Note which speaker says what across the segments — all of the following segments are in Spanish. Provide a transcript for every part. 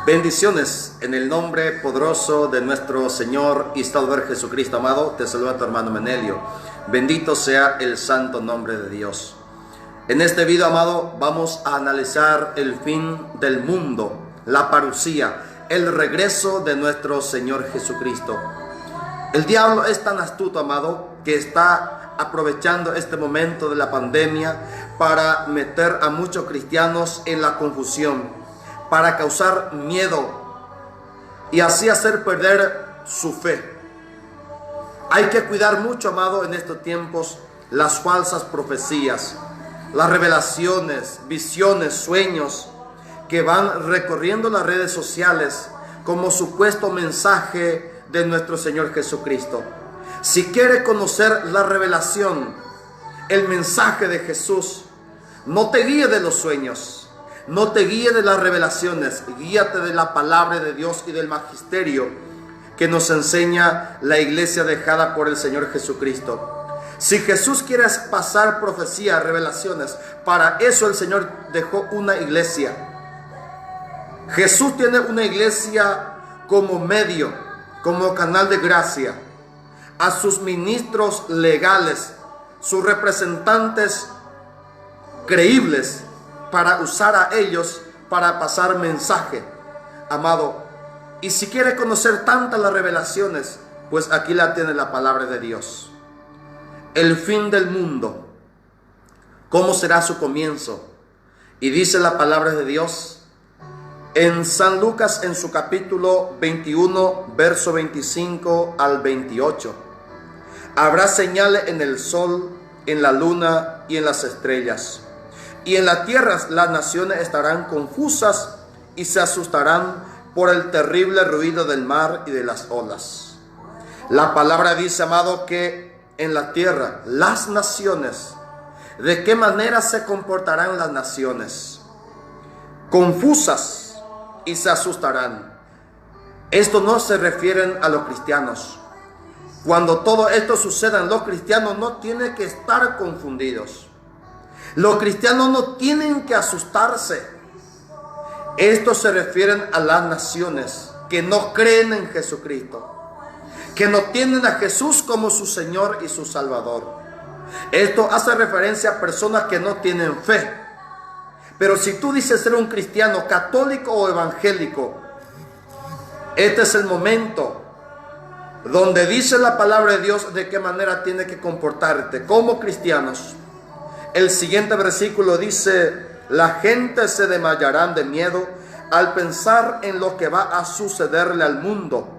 Speaker 1: Bendiciones en el nombre poderoso de nuestro Señor y Salvador Jesucristo amado. Te saluda tu hermano Menelio. Bendito sea el santo nombre de Dios. En este video, amado, vamos a analizar el fin del mundo, la parusía, el regreso de nuestro Señor Jesucristo. El diablo es tan astuto, amado, que está aprovechando este momento de la pandemia para meter a muchos cristianos en la confusión, para causar miedo y así hacer perder su fe. Hay que cuidar mucho, amado, en estos tiempos las falsas profecías, las revelaciones, visiones, sueños que van recorriendo las redes sociales como supuesto mensaje de nuestro Señor Jesucristo. Si quiere conocer la revelación, el mensaje de Jesús, no te guíe de los sueños, no te guíe de las revelaciones, guíate de la palabra de Dios y del magisterio que nos enseña la iglesia dejada por el Señor Jesucristo. Si Jesús quiere pasar profecía, revelaciones, para eso el Señor dejó una iglesia. Jesús tiene una iglesia como medio, como canal de gracia, a sus ministros legales, sus representantes creíbles, para usar a ellos para pasar mensaje, amado. Y si quiere conocer tantas las revelaciones, pues aquí la tiene la palabra de Dios. El fin del mundo, ¿cómo será su comienzo? Y dice la palabra de Dios en San Lucas, en su capítulo 21, verso 25 al 28. Habrá señales en el sol, en la luna y en las estrellas. Y en la tierra las naciones estarán confusas y se asustarán por el terrible ruido del mar y de las olas. La palabra dice, amado, que en la tierra las naciones, ¿de qué manera se comportarán las naciones? Confusas y se asustarán. Esto no se refiere a los cristianos. Cuando todo esto suceda, los cristianos no tienen que estar confundidos. Los cristianos no tienen que asustarse. Esto se refiere a las naciones que no creen en Jesucristo, que no tienen a Jesús como su Señor y su Salvador. Esto hace referencia a personas que no tienen fe. Pero si tú dices ser un cristiano católico o evangélico, este es el momento donde dice la palabra de Dios de qué manera tienes que comportarte como cristianos. El siguiente versículo dice: la gente se desmayarán de miedo al pensar en lo que va a sucederle al mundo,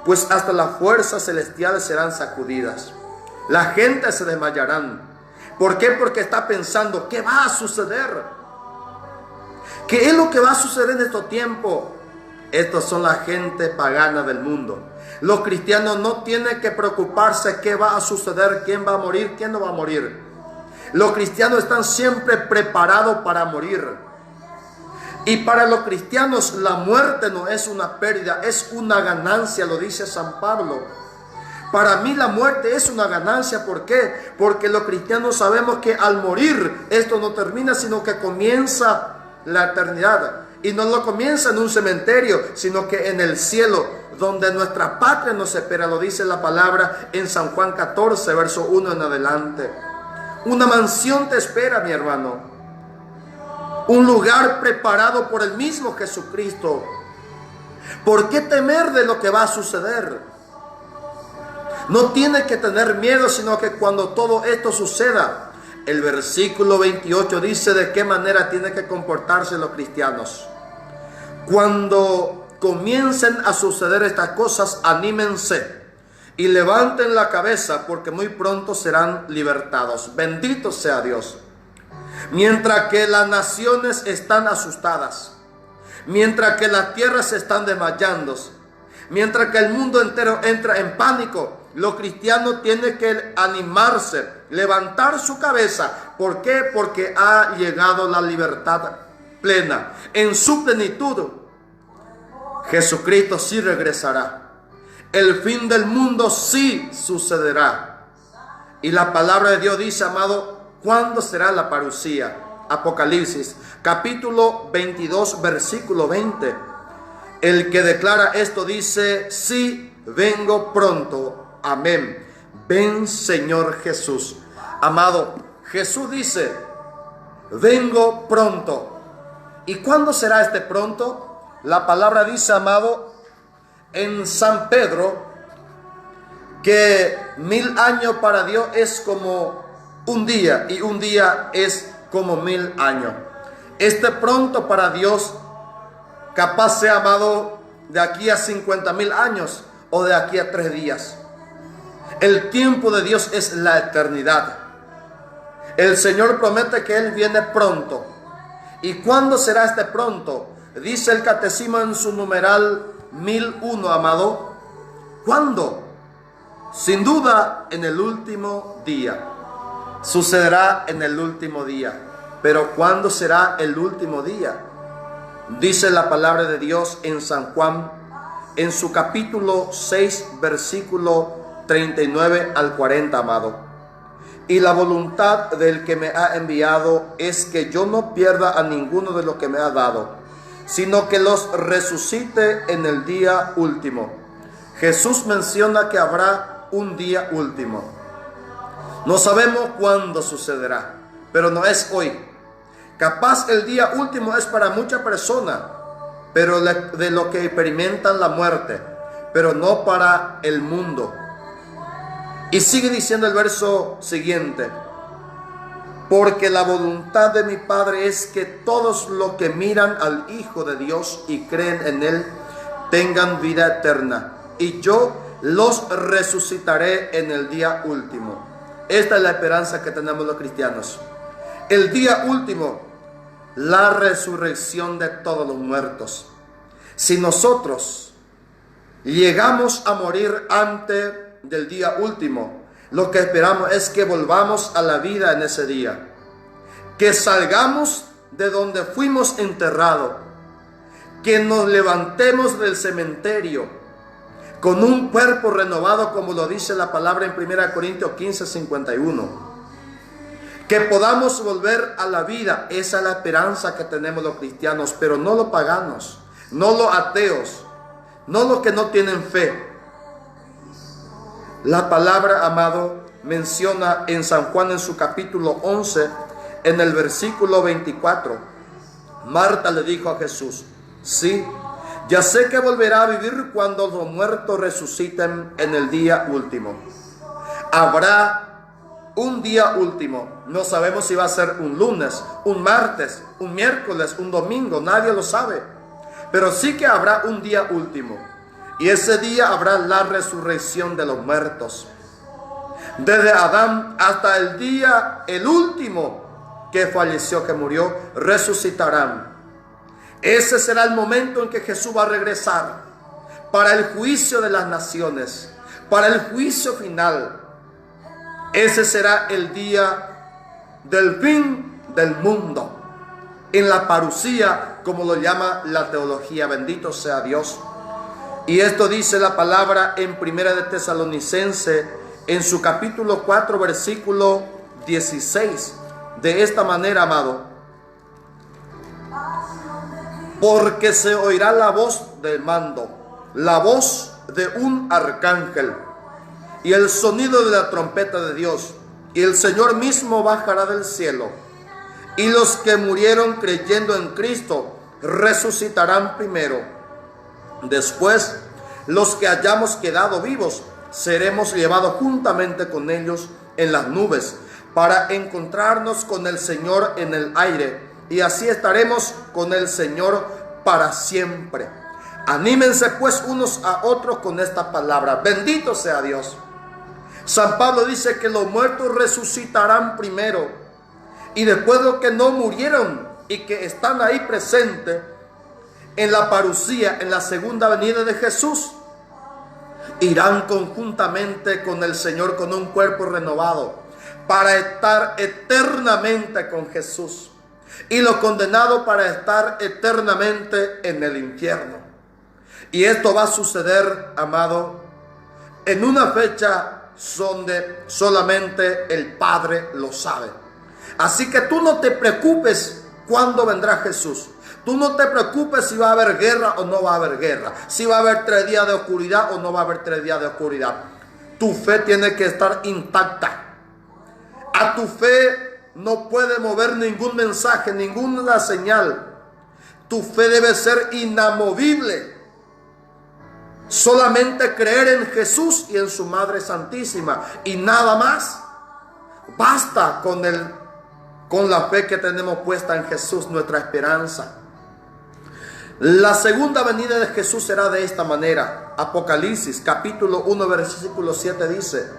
Speaker 1: pues hasta las fuerzas celestiales serán sacudidas. La gente se desmayarán. ¿Por qué? Porque está pensando, ¿qué va a suceder? ¿Qué es lo que va a suceder en estos tiempos? Estos son la gente pagana del mundo. Los cristianos no tienen que preocuparse qué va a suceder, quién va a morir, quién no va a morir. Los cristianos están siempre preparados para morir. Y para los cristianos la muerte no es una pérdida, es una ganancia, lo dice San Pablo. Para mí la muerte es una ganancia. ¿Por qué? Porque los cristianos sabemos que al morir esto no termina, sino que comienza la eternidad. Y no lo comienza en un cementerio, sino que en el cielo, donde nuestra patria nos espera. Lo dice la palabra en San Juan 14, verso 1 en adelante. Una mansión te espera, mi hermano. Un lugar preparado por el mismo Jesucristo. ¿Por qué temer de lo que va a suceder? No tienes que tener miedo, sino que cuando todo esto suceda, el versículo 28 dice de qué manera tienen que comportarse los cristianos. Cuando comiencen a suceder estas cosas, anímense y levanten la cabeza, porque muy pronto serán libertados. Bendito sea Dios. Mientras que las naciones están asustadas, mientras que las tierras se están desmayando, mientras que el mundo entero entra en pánico, los cristianos tienen que animarse, levantar su cabeza. ¿Por qué? Porque ha llegado la libertad plena. En su plenitud, Jesucristo sí regresará. El fin del mundo sí sucederá. Y la palabra de Dios dice, amado, ¿cuándo será la parusía? Apocalipsis, capítulo 22, versículo 20. El que declara esto dice: sí, vengo pronto. Amén. Ven, Señor Jesús. Amado, Jesús dice: vengo pronto. ¿Y cuándo será este pronto? La palabra dice, amado, en San Pedro, que 1000 años para Dios es como un día, y un día es como 1000 años. Este pronto para Dios capaz sea, amado, de aquí a 50,000 años o de aquí a 3 días. El tiempo de Dios es la eternidad. El Señor promete que Él viene pronto. ¿Y cuándo será este pronto? Dice el catecismo en su numeral 1001, amado. ¿Cuándo? Sin duda en el último día. Sucederá en el último día. Pero ¿cuándo será el último día? Dice la palabra de Dios en San Juan, en su capítulo 6, versículo 39 al 40, amado. Y la voluntad del que me ha enviado es que yo no pierda a ninguno de los que me ha dado, sino que los resucite en el día último. Jesús menciona que habrá un día último. No sabemos cuándo sucederá, pero no es hoy. Capaz el día último es para muchas personas, pero de lo que experimentan la muerte, pero no para el mundo. Y sigue diciendo el verso siguiente: porque la voluntad de mi Padre es que todos los que miran al Hijo de Dios y creen en Él tengan vida eterna, y yo los resucitaré en el día último. Esta es la esperanza que tenemos los cristianos. El día último, la resurrección de todos los muertos. Si nosotros llegamos a morir antes del día último, lo que esperamos es que volvamos a la vida en ese día, que salgamos de donde fuimos enterrados, que nos levantemos del cementerio con un cuerpo renovado, como lo dice la palabra en 1 Corintios 15, 51. Que podamos volver a la vida. Esa es la esperanza que tenemos los cristianos, pero no los paganos, no los ateos, no los que no tienen fe. La palabra, amado, menciona en San Juan, en su capítulo 11, en el versículo 24. Marta le dijo a Jesús: sí, ya sé que volverá a vivir cuando los muertos resuciten en el día último. Habrá un día último. No sabemos si va a ser un lunes, un martes, un miércoles, un domingo, nadie lo sabe. Pero sí que habrá un día último. Y ese día habrá la resurrección de los muertos. Desde Adán hasta el último que falleció, que murió, resucitarán. Ese será el momento en que Jesús va a regresar para el juicio de las naciones, para el juicio final. Ese será el día del fin del mundo, en la parusía, como lo llama la teología. Bendito sea Dios. Y esto dice la palabra en 1 de Tesalonicenses, en su capítulo 4, versículo 16. De esta manera, amado: porque se oirá la voz del mando, la voz de un arcángel, y el sonido de la trompeta de Dios, y el Señor mismo bajará del cielo, y los que murieron creyendo en Cristo resucitarán primero. Después, los que hayamos quedado vivos seremos llevados juntamente con ellos en las nubes para encontrarnos con el Señor en el aire, y así estaremos con el Señor para siempre. Anímense pues unos a otros con esta palabra. Bendito sea Dios. San Pablo dice que los muertos resucitarán primero, y después los que no murieron y que están ahí presentes en la parusía, en la segunda venida de Jesús, irán conjuntamente con el Señor con un cuerpo renovado para estar eternamente con Jesús, y los condenados para estar eternamente en el infierno. Y esto va a suceder, amado, en una fecha donde solamente el Padre lo sabe. Así que tú no te preocupes cuándo vendrá Jesús. Tú no te preocupes si va a haber guerra o no va a haber guerra, si va a haber 3 días de oscuridad o no va a haber 3 días de oscuridad. Tu fe tiene que estar intacta. A tu fe no puede mover ningún mensaje, ninguna señal. Tu fe debe ser inamovible. Solamente creer en Jesús y en su Madre Santísima y nada más. Basta con la fe que tenemos puesta en Jesús, nuestra esperanza. La segunda venida de Jesús será de esta manera. Apocalipsis capítulo 1 versículo 7 dice: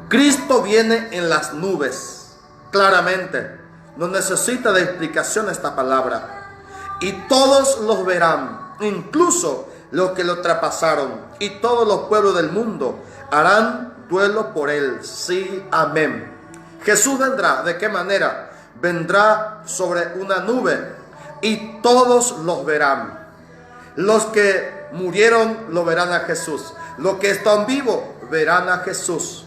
Speaker 1: Cristo viene en las nubes. Claramente, no necesita de explicación esta palabra. Y todos los verán, incluso los que lo traspasaron, y todos los pueblos del mundo harán duelo por él. Sí, amén. Jesús vendrá. ¿De qué manera? Vendrá sobre una nube y todos los verán. Los que murieron lo verán a Jesús. Los que están vivos verán a Jesús.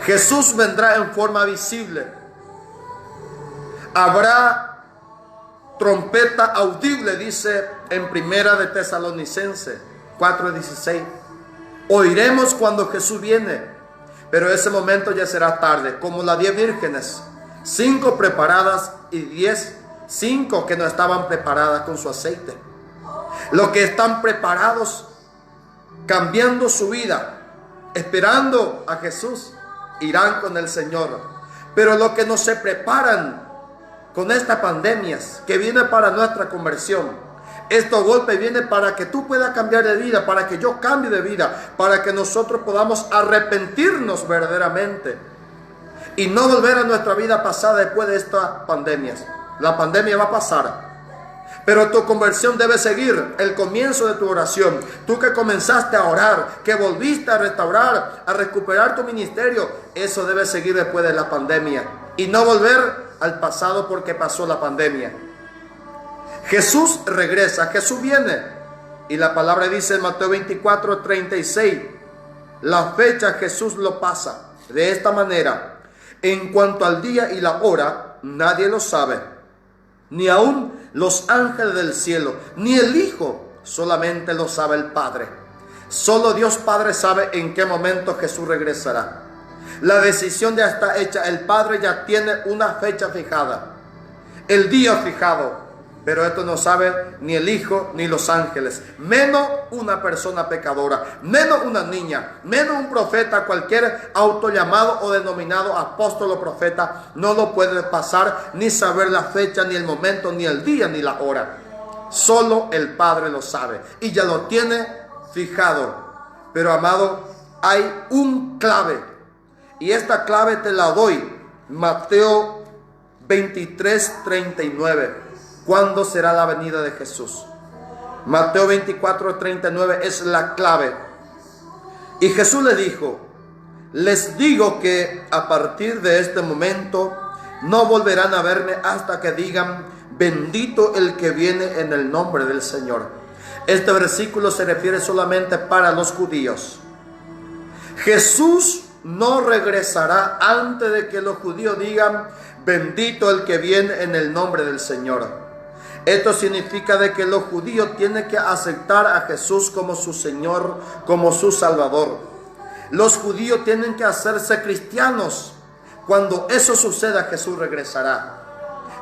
Speaker 1: Jesús vendrá en forma visible. Habrá trompeta audible, dice en Primera de Tesalonicenses 4:16. Oiremos cuando Jesús viene, pero ese momento ya será tarde, como las 10 vírgenes, 5 preparadas y 5 que no estaban preparadas con su aceite. Los que están preparados, cambiando su vida, esperando a Jesús, irán con el Señor. Pero los que no se preparan con estas pandemias que viene para nuestra conversión, estos golpes vienen para que tú puedas cambiar de vida, para que yo cambie de vida, para que nosotros podamos arrepentirnos verdaderamente y no volver a nuestra vida pasada después de estas pandemias. La pandemia va a pasar, pero tu conversión debe seguir el comienzo de tu oración. Tú que comenzaste a orar, que volviste a restaurar, a recuperar tu ministerio, eso debe seguir después de la pandemia y no volver al pasado porque pasó la pandemia. Jesús regresa, Jesús viene, y la palabra dice en Mateo 24:36, la fecha Jesús lo pasa de esta manera: en cuanto al día y la hora, nadie lo sabe, ni aun los ángeles del cielo, ni el Hijo, solamente lo sabe el Padre. Solo Dios Padre sabe en qué momento Jesús regresará. La decisión ya está hecha. El Padre ya tiene una fecha fijada, el día fijado, pero esto no sabe ni el Hijo ni los ángeles, menos una persona pecadora, menos una niña, menos un profeta. Cualquier autollamado o denominado apóstol o profeta no lo puede pasar, ni saber la fecha, ni el momento, ni el día, ni la hora. Solo el Padre lo sabe y ya lo tiene fijado. Pero amado, hay un clave, y esta clave te la doy. Mateo 23:39. ¿Cuándo será la venida de Jesús? Mateo 24:39 es la clave. Y Jesús le dijo: les digo que a partir de este momento no volverán a verme hasta que digan: bendito el que viene en el nombre del Señor. Este versículo se refiere solamente para los judíos. Jesús no regresará antes de que los judíos digan: bendito el que viene en el nombre del Señor. Esto significa de que los judíos tienen que aceptar a Jesús como su Señor, como su Salvador. Los judíos tienen que hacerse cristianos. Cuando eso suceda, Jesús regresará,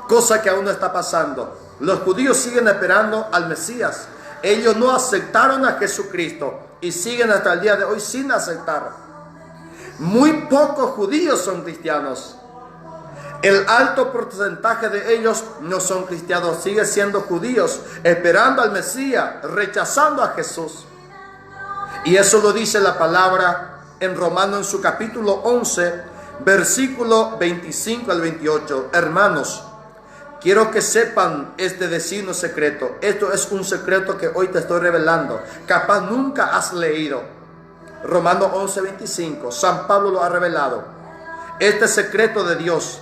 Speaker 1: cosa que aún no está pasando. Los judíos siguen esperando al Mesías. Ellos no aceptaron a Jesucristo y siguen hasta el día de hoy sin aceptar. Muy pocos judíos son cristianos. El alto porcentaje de ellos no son cristianos, siguen siendo judíos, esperando al Mesías, rechazando a Jesús. Y eso lo dice la palabra en Romanos en su capítulo 11, versículo 25 al 28. Hermanos, quiero que sepan este designio secreto. Esto es un secreto que hoy te estoy revelando. Capaz nunca has leído. Romanos 11, 25. San Pablo lo ha revelado. Este secreto de Dios,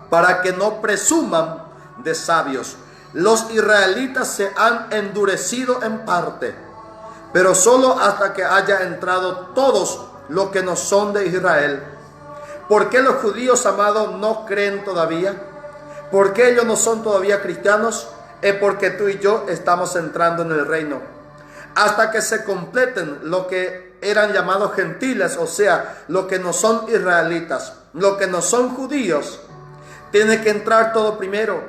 Speaker 1: para que no presuman de sabios. Los israelitas se han endurecido en parte, pero solo hasta que haya entrado todos los que no son de Israel. ¿Por qué los judíos, amados, no creen todavía? ¿Por qué ellos no son todavía cristianos? Es porque tú y yo estamos entrando en el reino. Hasta que se completen lo que eran llamados gentiles, o sea, lo que no son israelitas, lo que no son judíos, tiene que entrar todo primero.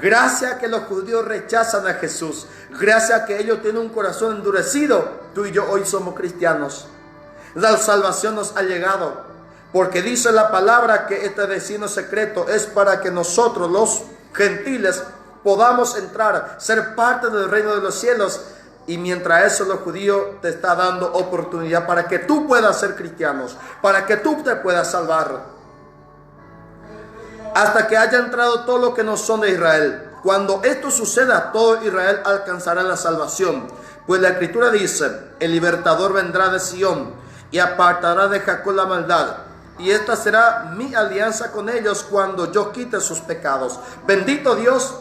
Speaker 1: Gracias a que los judíos rechazan a Jesús, gracias a que ellos tienen un corazón endurecido, tú y yo hoy somos cristianos. La salvación nos ha llegado, porque dice la palabra que este destino secreto es para que nosotros los gentiles podamos entrar, ser parte del reino de los cielos. Y mientras eso, los judíos te está dando oportunidad para que tú puedas ser cristianos, para que tú te puedas salvar. Hasta que haya entrado todo lo que no son de Israel. Cuando esto suceda, todo Israel alcanzará la salvación. Pues la Escritura dice: el libertador vendrá de Sión y apartará de Jacob la maldad. Y esta será mi alianza con ellos cuando yo quite sus pecados. Bendito Dios,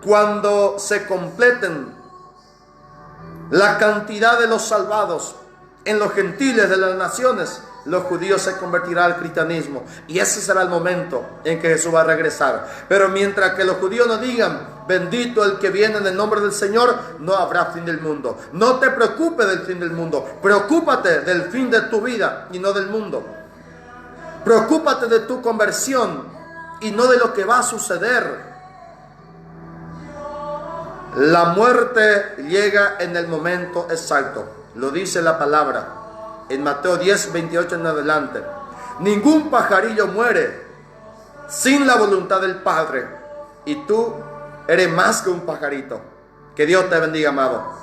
Speaker 1: cuando se completen la cantidad de los salvados en los gentiles de las naciones, los judíos se convertirán al cristianismo. Y ese será el momento en que Jesús va a regresar. Pero mientras que los judíos no digan: bendito el que viene en el nombre del Señor, no habrá fin del mundo. No te preocupes del fin del mundo. Preocúpate del fin de tu vida y no del mundo. Preocúpate de tu conversión y no de lo que va a suceder. La muerte llega en el momento exacto. Lo dice la palabra en Mateo 10, 28 en adelante. Ningún pajarillo muere sin la voluntad del Padre. Y tú eres más que un pajarito. Que Dios te bendiga, amado.